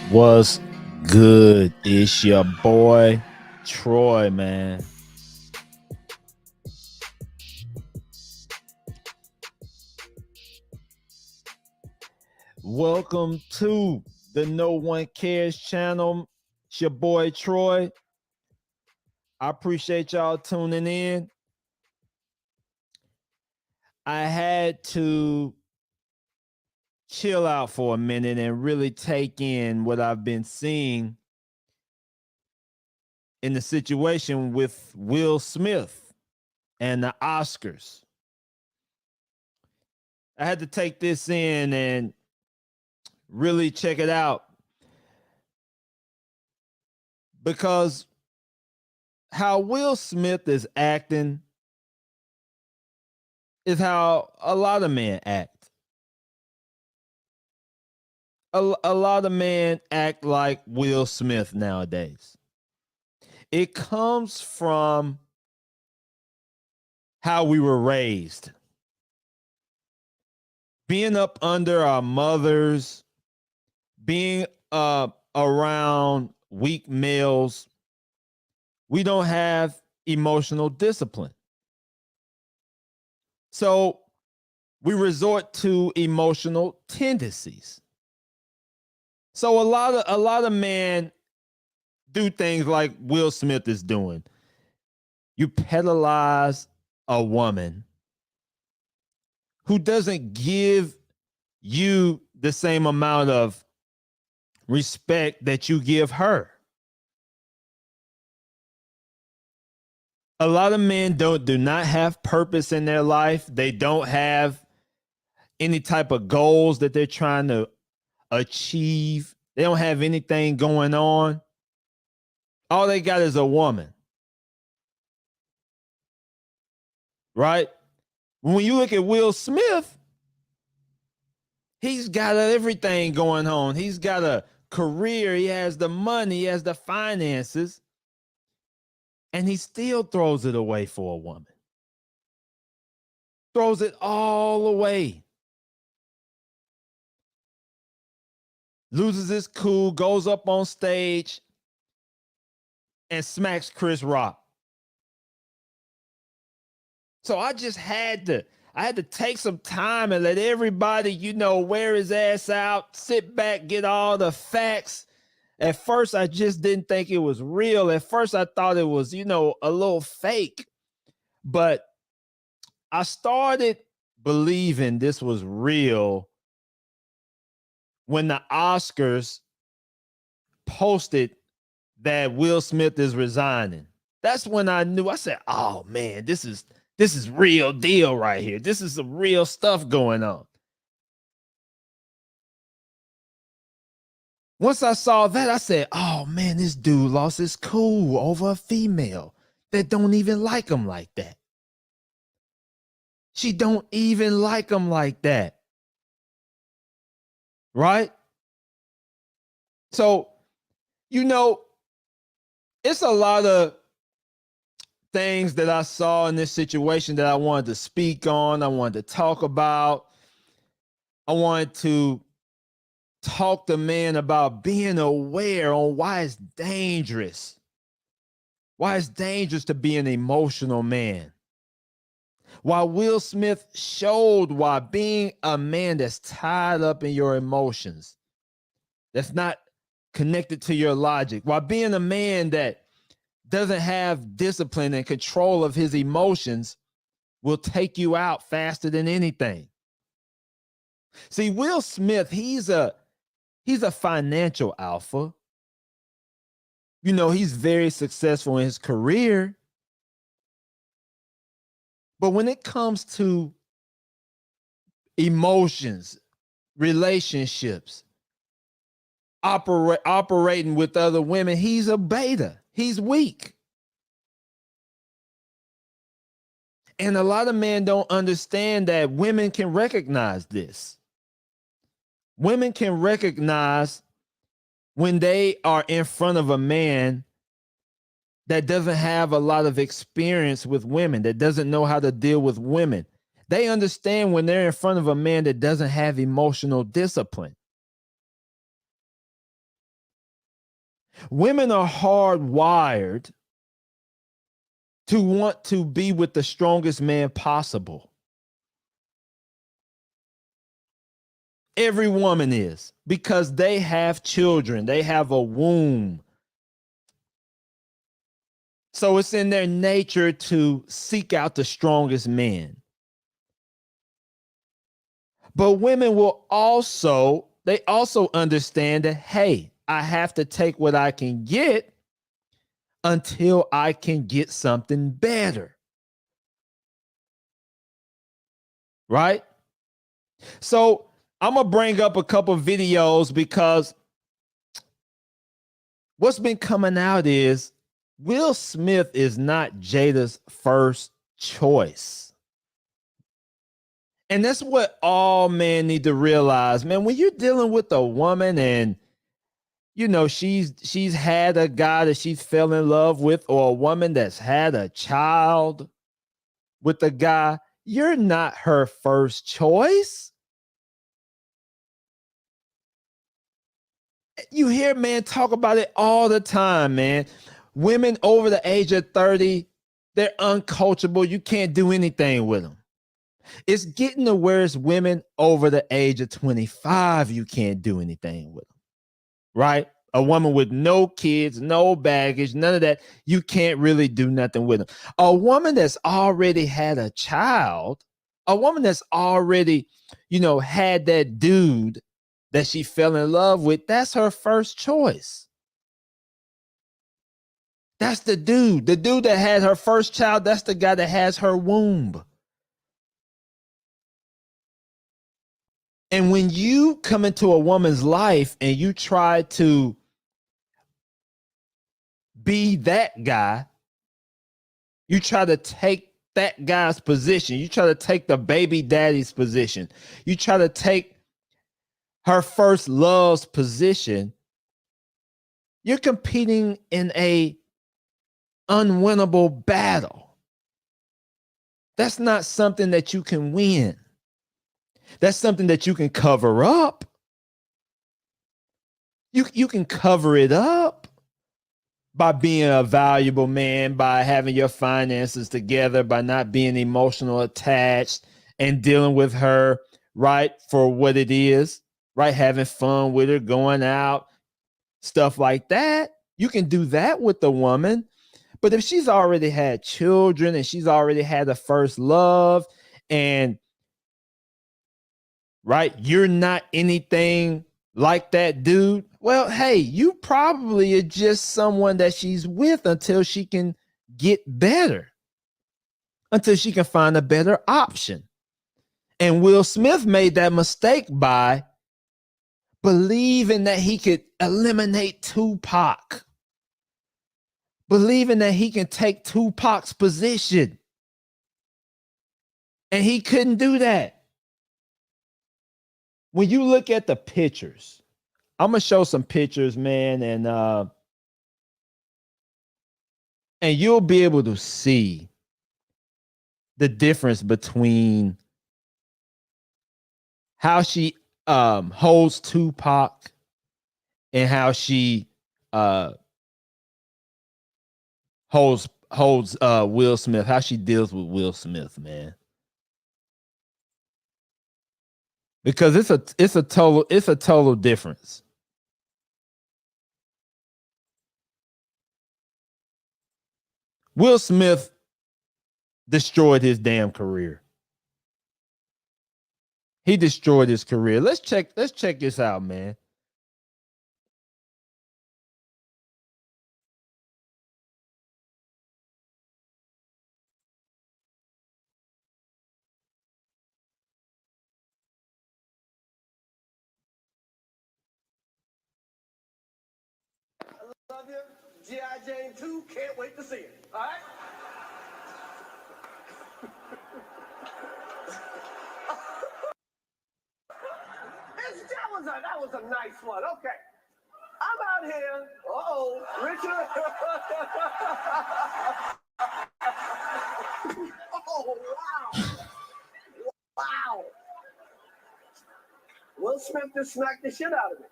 What's good? It's your boy Troy, man. Welcome to the No One Cares channel. It's your boy Troy. I appreciate y'all tuning in. I had to chill out for a minute and really take in what I've been seeing in the situation with Will Smith and the Oscars. I had to take this in and really check it out because how Will Smith is acting is how a lot of men act. A lot of men act like Will Smith nowadays. It comes from how we were raised. Being up under our mothers, being around weak males, we don't have emotional discipline. So we resort to emotional tendencies. So a lot of men do things like Will Smith is doing. You pedalize a woman who doesn't give you the same amount of respect that you give her. A lot of men do not have purpose in their life. They don't have any type of goals that they're trying to achieve. They don't have anything going on. All they got is a woman. Right? When you look at Will Smith, he's got everything going on. He's got a career. He has the money. He has the finances. And he still throws it away for a woman. Throws it all away. Loses his cool, goes up on stage and smacks Chris Rock. So I had to take some time and let everybody, wear his ass out, sit back, get all the facts. At first, I just didn't think it was real. At first, I thought it was, a little fake. But I started believing this was real when the Oscars posted that Will Smith is resigning. That's when I knew. I said, oh, man, this is real deal right here. This is some real stuff going on. Once I saw that, I said, oh, man, this dude lost his cool over a female that don't even like him like that. She don't even like him like that. Right? So, it's a lot of things that I saw in this situation that I wanted to speak on. I wanted to talk about. I wanted to talk to men about being aware on why it's dangerous. Why it's dangerous to be an emotional man. Why Will Smith showed why being a man that's tied up in your emotions, that's not connected to your logic, why being a man that doesn't have discipline and control of his emotions will take you out faster than anything. See, Will Smith, he's a financial alpha. He's very successful in his career. But when it comes to emotions, relationships, operating with other women, he's a beta. He's weak. And a lot of men don't understand that women can recognize this. Women can recognize when they are in front of a man that doesn't have a lot of experience with women, that doesn't know how to deal with women. They understand when they're in front of a man that doesn't have emotional discipline. Women are hardwired to want to be with the strongest man possible. Every woman is, because they have children, they have a womb. So it's in their nature to seek out the strongest men. But women will also, they also understand that, hey, I have to take what I can get until I can get something better. Right? So I'm going to bring up a couple videos because what's been coming out is Will Smith is not Jada's first choice. And that's what all men need to realize, man. When you're dealing with a woman and you know she's had a guy that she's fell in love with, or a woman that's had a child with a guy, you're not her first choice. You hear men talk about it all the time, man. Women over the age of 30, they're uncoachable. You can't do anything with them. It's getting to where it's women over the age of 25, you can't do anything with them, right? A woman with no kids, no baggage, none of that, you can't really do nothing with them. A woman that's already had a child, a woman that's already, had that dude that she fell in love with, that's her first choice. That's the dude that had her first child. That's the guy that has her womb. And when you come into a woman's life and you try to be that guy, you try to take that guy's position, you try to take the baby daddy's position, you try to take her first love's position, you're competing in a unwinnable battle. That's not something that you can win. That's something that you can cover up. You can cover it up by being a valuable man, by having your finances together, by not being emotional attached and dealing with her, right, for what it is, right? Having fun with her, going out, stuff like that. You can do that with the woman. But if she's already had children and she's already had a first love and right, you're not anything like that dude, well, hey, you probably are just someone that she's with until she can get better, until she can find a better option. And Will Smith made that mistake by believing that he could eliminate Tupac, believing that he can take Tupac's position. And he couldn't do that. When you look at the pictures, I'm gonna show some pictures, man, and you'll be able to see the difference between how she holds Tupac and how she holds Will Smith, how she deals with Will Smith, man. Because it's a total difference. Will Smith destroyed his damn career. He destroyed his career. Let's check this out, man. Love you. G.I. Jane 2, can't wait to see it. All right? That was a nice one. Okay. I'm out here. Uh-oh. Richard. Oh, wow. Wow. Will Smith just smacked the shit out of me.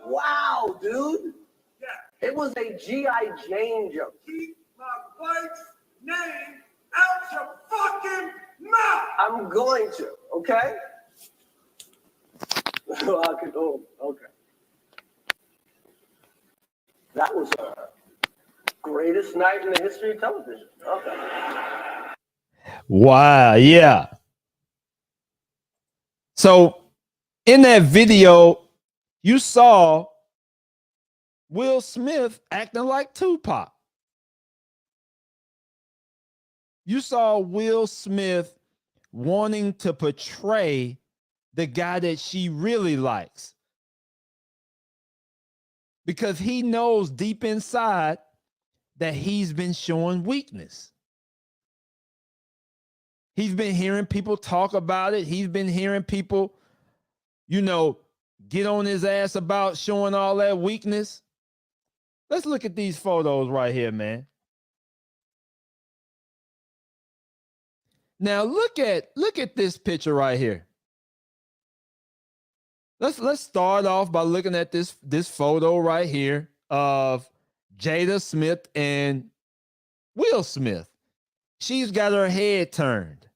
Wow, dude. Yeah. It was a G.I. Jane joke. Keep my wife's name out your fucking mouth. I'm going to, okay? Oh, okay. That was the greatest night in the history of television. Okay. Wow, yeah. So in that video, you saw Will Smith acting like Tupac. You saw Will Smith wanting to portray the guy that she really likes, because he knows deep inside that he's been showing weakness. He's been hearing people talk about it. He's been hearing people, get on his ass about showing all that weakness. Let's look at these photos right here, man. Now look at this picture right here. Let's start off by looking at this photo right here of Jada Smith and Will Smith. She's got her head turned.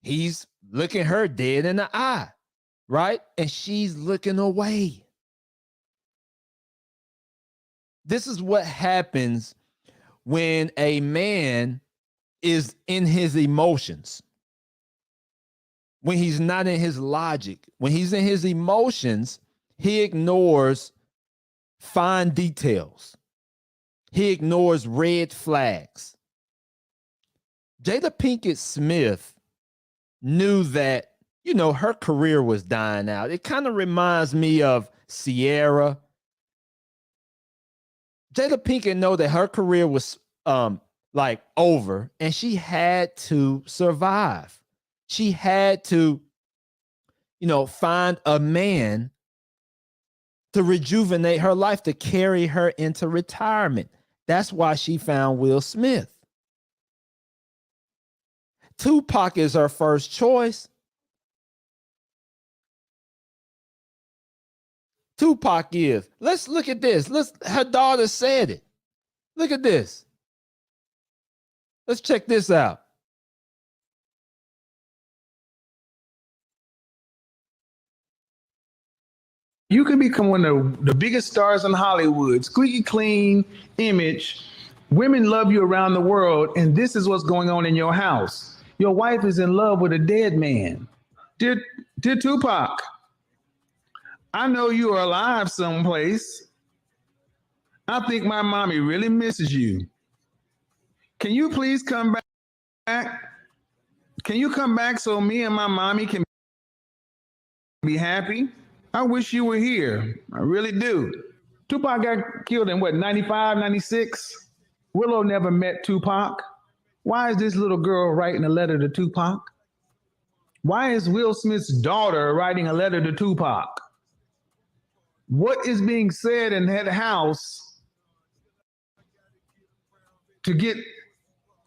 He's looking her dead in the eye, right? And she's looking away. This is what happens when a man is in his emotions. When he's not in his logic, when he's in his emotions, he ignores fine details. He ignores red flags. Jada Pinkett Smith knew that, her career was dying out. It kind of reminds me of Sierra. Jada Pinkett know that her career was over, and she had to survive. She had to, find a man to rejuvenate her life, to carry her into retirement. That's why she found Will Smith. Tupac is her first choice. Tupac is. Let's look at this. Her daughter said it. Look at this. Let's check this out. You can become one of the biggest stars in Hollywood, squeaky clean image. Women love you around the world, and this is what's going on in your house. Your wife is in love with a dead man. Dear Tupac, I know you are alive someplace. I think my mommy really misses you. Can you please come back? Can you come back so me and my mommy can be happy? I wish you were here. I really do. Tupac got killed in what, 95, 96? Willow never met Tupac. Why is this little girl writing a letter to Tupac? Why is Will Smith's daughter writing a letter to Tupac? What is being said in that house to get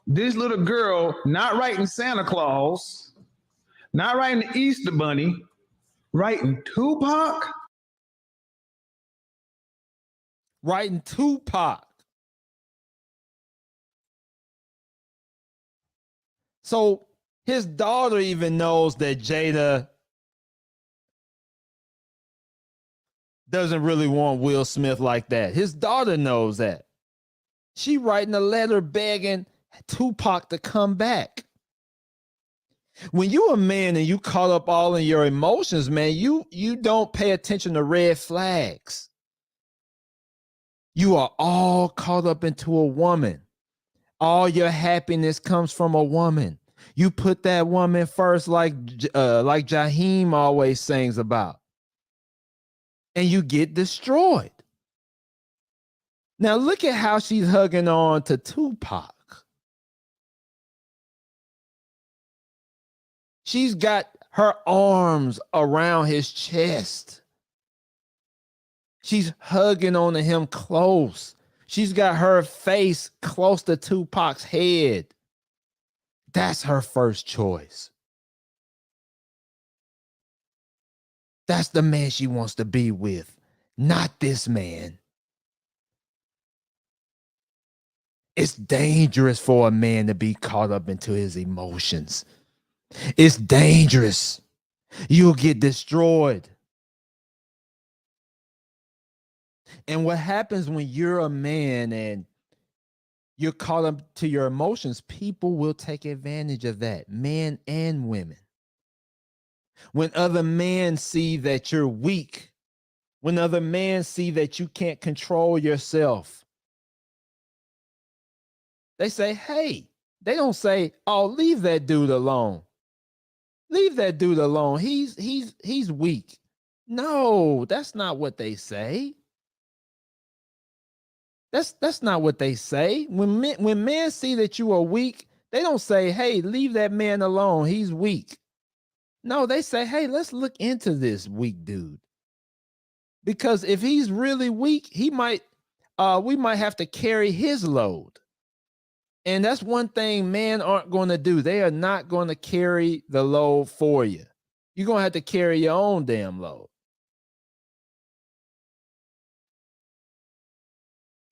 this little girl not writing Santa Claus, not writing the Easter Bunny, writing Tupac? Writing Tupac. So his daughter even knows that Jada doesn't really want Will Smith like that. His daughter knows that. She writing a letter begging Tupac to come back. When you a man and you caught up all in your emotions, man, you don't pay attention to red flags. You are all caught up into a woman. All your happiness comes from a woman. You put that woman first, like Jaheim always sings about, and you get destroyed. Now look at how she's hugging on to Tupac. She's got her arms around his chest. She's hugging on to him close. She's got her face close to Tupac's head. That's her first choice. That's the man she wants to be with, not this man. It's dangerous for a man to be caught up into his emotions. It's dangerous. You'll get destroyed. And what happens when you're a man and you're caught up to your emotions, people will take advantage of that, men and women. When other men see that you're weak, when other men see that you can't control yourself, they say, hey, they don't say, oh, leave that dude alone. Leave that dude alone. He's weak. No, that's not what they say. That's not what they say. When men see that you are weak, they don't say, hey, leave that man alone. He's weak. No, they say, hey, let's look into this weak dude. Because if he's really weak, we might have to carry his load. And that's one thing men aren't going to do. They are not going to carry the load for you. You're going to have to carry your own damn load.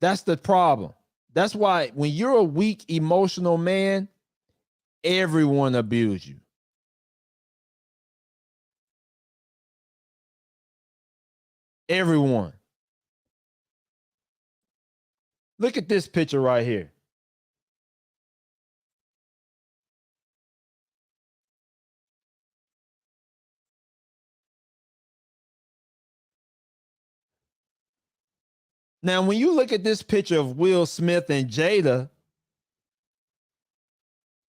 That's the problem. That's why when you're a weak, emotional man, everyone abuses you. Everyone. Look at this picture right here. Now, when you look at this picture of Will Smith and Jada,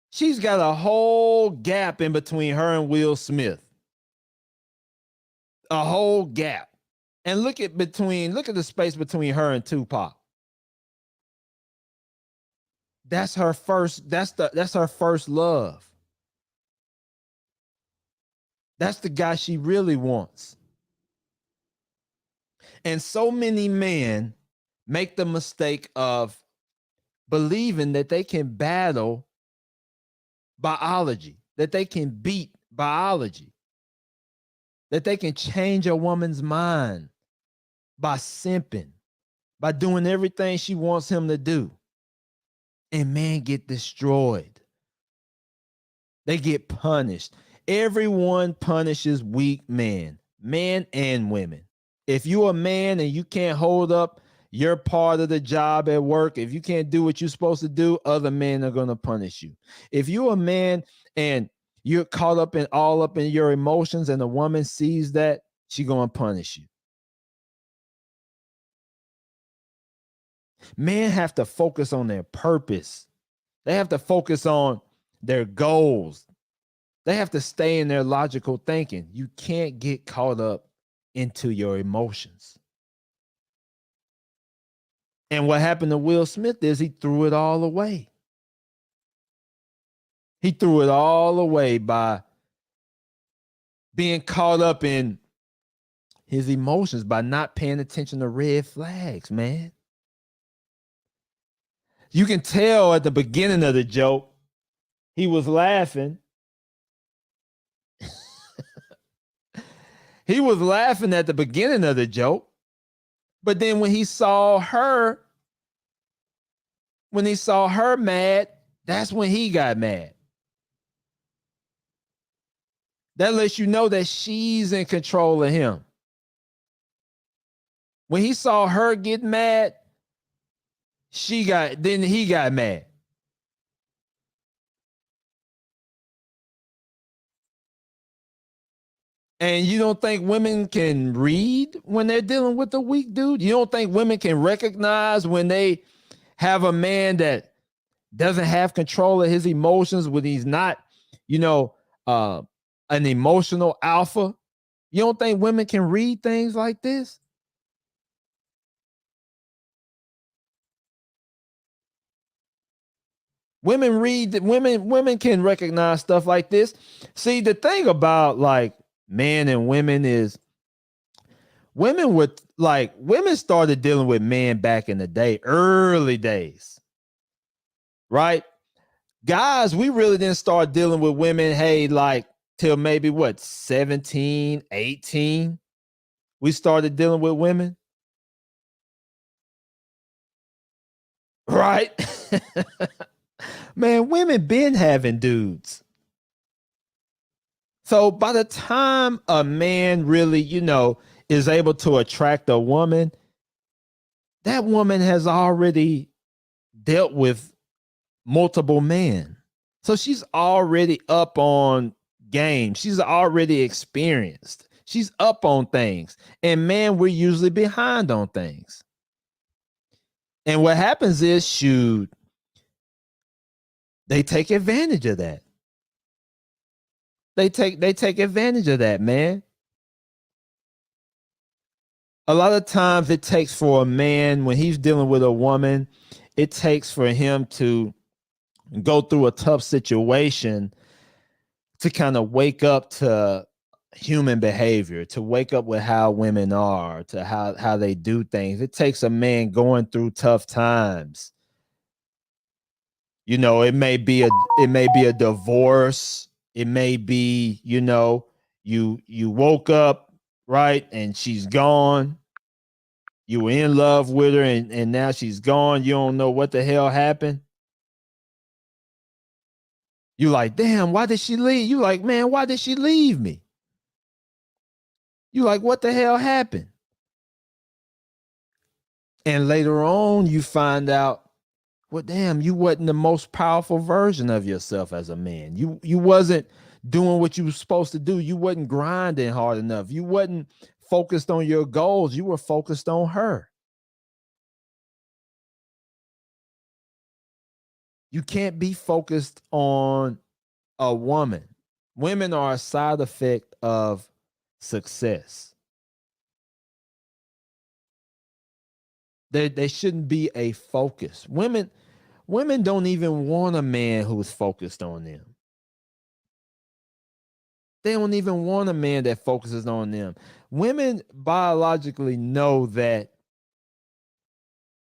she's got a whole gap in between her and Will Smith. A whole gap. And look at the space between her and Tupac. That's her first love. That's the guy she really wants. And so many men make the mistake of believing that they can battle biology, that they can beat biology, that they can change a woman's mind by simping, by doing everything she wants him to do. And men get destroyed. They get punished. Everyone punishes weak men and women. If you're a man and you can't hold up your part of the job at work, if you can't do what you're supposed to do, other men are going to punish you. If you're a man and you're caught up in your emotions and a woman sees that, she's going to punish you. Men have to focus on their purpose. They have to focus on their goals. They have to stay in their logical thinking. You can't get caught up into your emotions. And what happened to Will Smith is he threw it all away. He threw it all away by being caught up in his emotions, by not paying attention to red flags, man. You can tell at the beginning of the joke, he was laughing. He was laughing at the beginning of the joke. But then when he saw her mad, that's when he got mad. That lets you know that she's in control of him. When he saw her get mad, he got mad. And you don't think women can read when they're dealing with a weak dude? You don't think women can recognize when they have a man that doesn't have control of his emotions, when he's not, an emotional alpha? You don't think women can read things like this? Women can recognize stuff like this. See, the thing about like men and women is women started dealing with men back in the day, early days, right? Guys, we really didn't start dealing with women, hey, like till maybe what, 17, 18, we started dealing with women. Right? Man, women been having dudes. So by the time a man really, is able to attract a woman, that woman has already dealt with multiple men. So she's already up on game. She's already experienced. She's up on things. And man, we're usually behind on things. And what happens is, shoot, they take advantage of that. They take advantage of that, man. A lot of times it takes for a man, when he's dealing with a woman, it takes for him to go through a tough situation to kind of wake up to human behavior, to wake up with how women are, to how they do things. It takes a man going through tough times. It may be a divorce. It may be, you woke up, right, and she's gone. You were in love with her, and now she's gone. You don't know what the hell happened. You like, damn, why did she leave? You like, man, why did she leave me? You like, what the hell happened? And later on, you find out, well, damn, you wasn't the most powerful version of yourself as a man. You wasn't doing what you were supposed to do. You wasn't grinding hard enough. You wasn't focused on your goals. You were focused on her. You can't be focused on a woman. Women are a side effect of success. They shouldn't be a focus. Women don't even want a man who's focused on them. They don't even want a man that focuses on them. Women biologically know that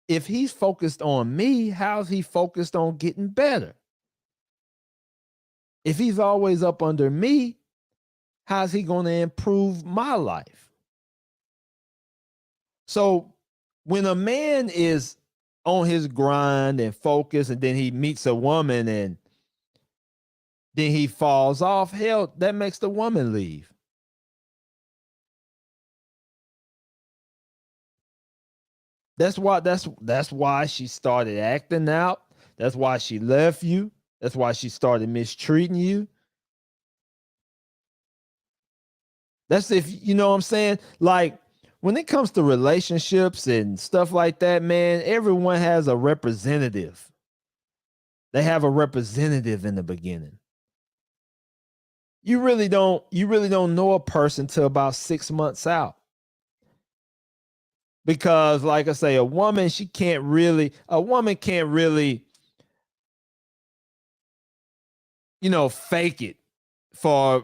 if he's focused on me, how's he focused on getting better? If he's always up under me, how's he going to improve my life? So when a man is on his grind and focus, and then he meets a woman and then he falls off, hell, that makes the woman leave. That's why she started acting out. That's why she left you. That's why she started mistreating you. That's if you know what I'm saying. Like when it comes to relationships and stuff like that, man, everyone has a representative. They have a representative in the beginning. You really don't know a person till about 6 months out. Because like I say, a woman can't really, fake it for,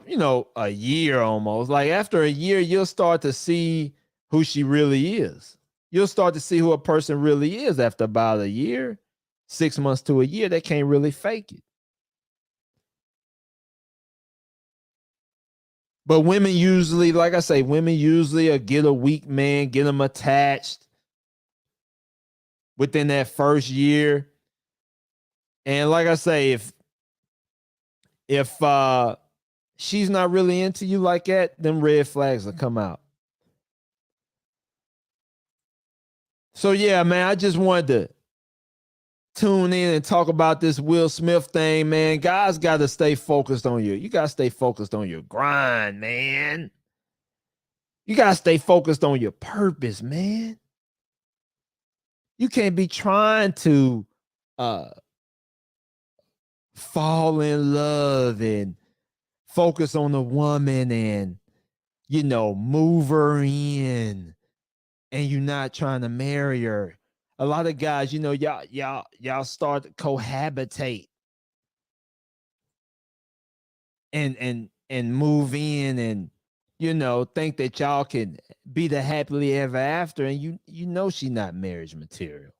a year almost. Like after a year, you'll start to see who she really is. You'll start to see who a person really is after about a year, 6 months to a year. They can't really fake it. But women usually, like I say, get a weak man, get them attached within that first year. And like I say, if she's not really into you like that, them red flags will come out. So yeah, man, I just wanted to tune in and talk about this Will Smith thing, man. Guys got to stay focused on you. You got to stay focused on your grind, man. You got to stay focused on your purpose, man. You can't be trying to fall in love and focus on the woman and, move her in, and you're not trying to marry her. A lot of guys, y'all start to cohabitate and move in and, think that y'all can be the happily ever after. And you she not marriage material.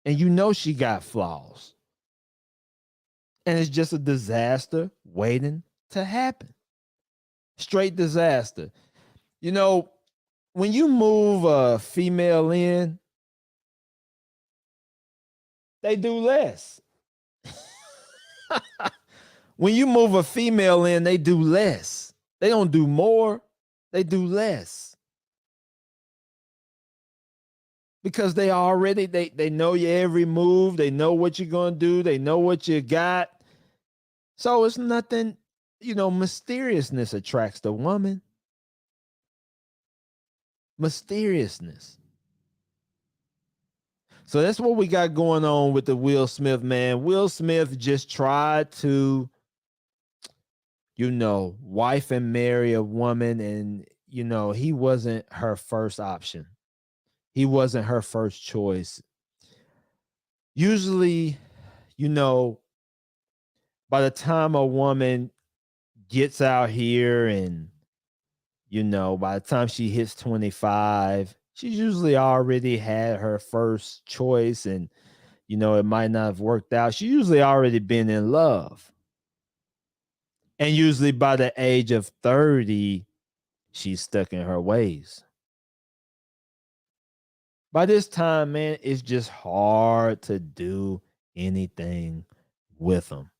And she got flaws. And it's just a disaster waiting to happen. Straight disaster. You know, when you move a female in, they do less. When you move a female in, they do less. They don't do more, they do less. Because they already, they know your every move, they know what you're gonna do, they know what you got. So it's nothing, you know, mysteriousness attracts the woman. Mysteriousness. So that's what we got going on with the Will Smith, man. Will Smith just tried to, you know, wife and marry a woman, and, you know, he wasn't her first option. He wasn't her first choice. Usually, you know, by the time a woman gets out here and, you know, by the time she hits 25, she's usually already had her first choice, and, you know, it might not have worked out. She usually already been in love. And usually by the age of 30, she's stuck in her ways. By this time, man, it's just hard to do anything with them.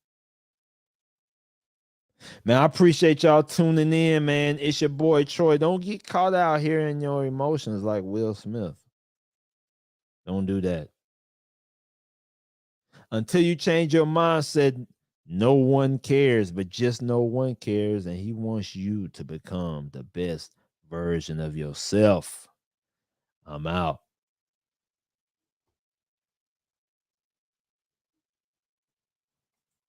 Man, I appreciate y'all tuning in, man. It's your boy Troy. Don't get caught out here in your emotions like Will Smith. Don't do that. Until you change your mindset, no one cares, but just no one cares, and he wants you to become the best version of yourself. I'm out.